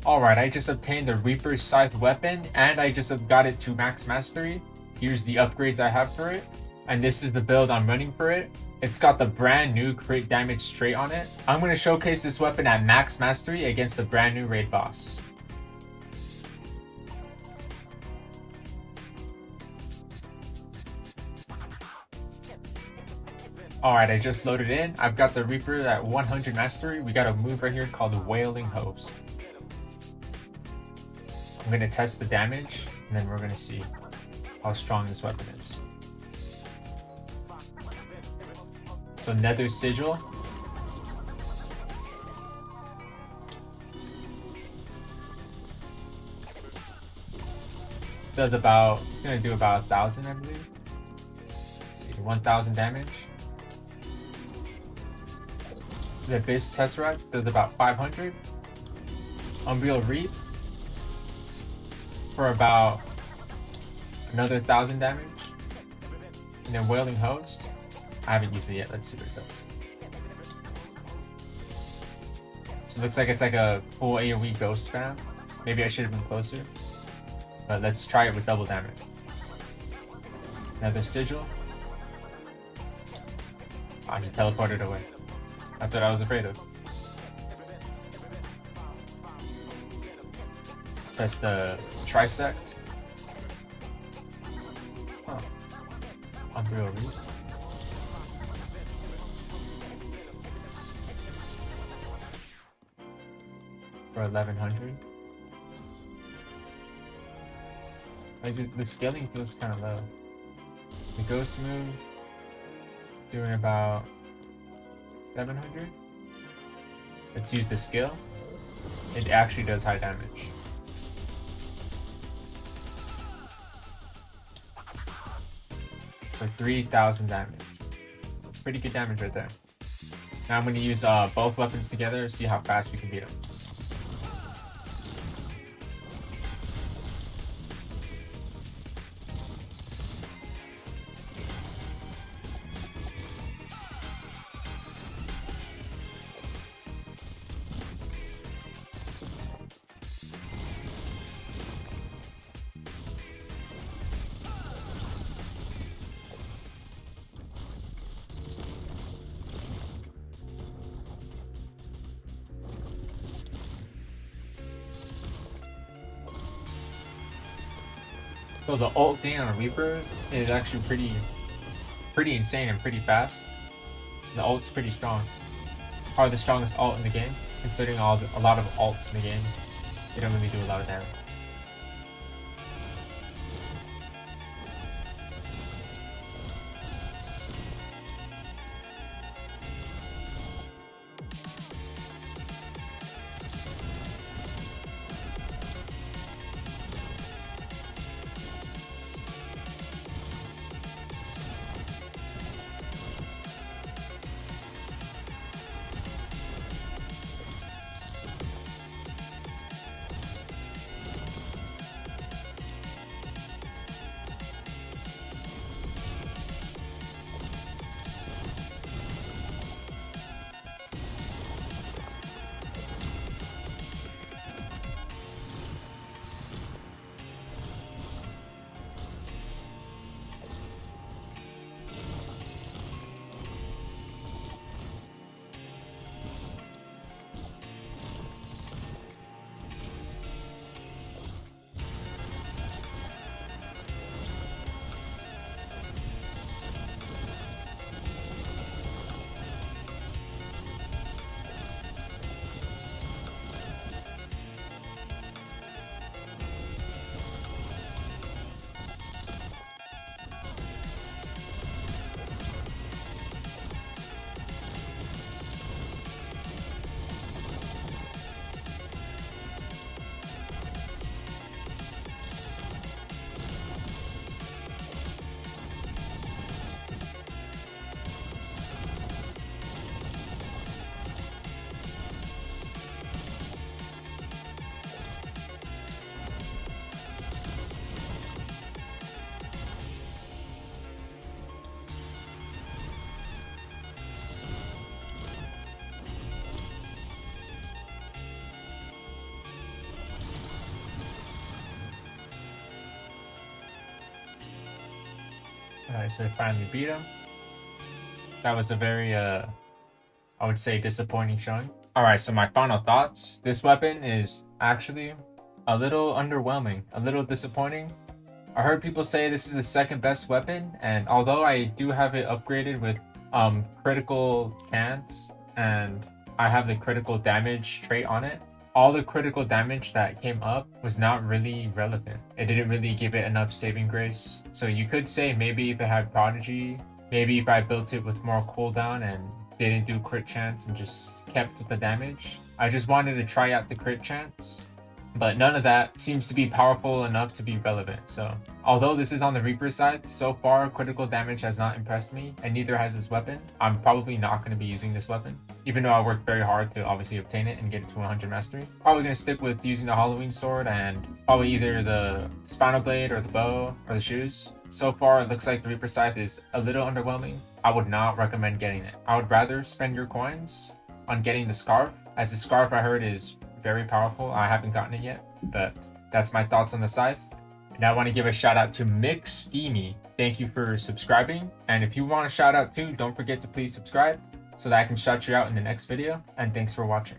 Alright, I just obtained the Reaper's Scythe weapon, and I just got it to max mastery. Here's the upgrades I have for it, and this is the build I'm running for it. It's got the brand new crit damage straight on it. I'm going to showcase this weapon at max mastery against the brand new raid boss. Alright, I just loaded in. I've got the Reaper at 100 mastery. We got a move right here called the Wailing Host. I'm going to test the damage, and then we're going to see how strong this weapon is. So Nether Sigil. Does about, it's going to do about 1,000, I believe. Let's see, 1,000 damage. The Abyss Tesseract does about 500. Unreal Reap for about another 1,000 damage. And then Wailing Host. I haven't used it yet. Let's see what it does. So it looks like it's like a full AoE ghost spam. Maybe I should have been closer. But let's try it with double damage. Another Sigil. Ah, he teleported away. That's what I was afraid of. Let's test the Trisect. Huh. Unreal Reap. For 1,100. The scaling feels kind of low. The Ghost move doing about 700. Let's use the skill. It actually does high damage. For 3,000 damage. Pretty good damage right there. Now I'm going to use both weapons together to see how fast we can beat them. So the ult gain on Reapers is actually pretty insane and pretty fast. The ult's pretty strong. Probably the strongest ult in the game, considering a lot of ults in the game. They don't really do a lot of damage. Alright, so I finally beat him. That was a very, I would say, disappointing showing. Alright, so my final thoughts. This weapon is actually a little underwhelming, a little disappointing. I heard people say this is the second best weapon, and although I do have it upgraded with critical chance and I have the critical damage trait on it, all the critical damage that came up was not really relevant. It didn't really give it enough saving grace. So you could say maybe if it had Prodigy, maybe if I built it with more cooldown and didn't do crit chance and just kept with the damage. I just wanted to try out the crit chance, but none of that seems to be powerful enough to be relevant. So although this is on the Reaper side, so far critical damage has not impressed me, and neither has this weapon. I'm probably not going to be using this weapon, even though I worked very hard to obviously obtain it and get it to 100 mastery. Probably going to stick with using the Halloween sword and probably either the Spinal Blade or the bow or the shoes. So far, it looks like the Reaper Scythe is a little underwhelming. I would not recommend getting it. I would rather spend your coins on getting the scarf, as the scarf I heard is very powerful. I haven't gotten it yet, but that's my thoughts on the Scythe. And I want to give a shout out to Mix Steamy. Thank you for subscribing. And if you want a shout out too, don't forget to please subscribe so that I can shout you out in the next video. And thanks for watching.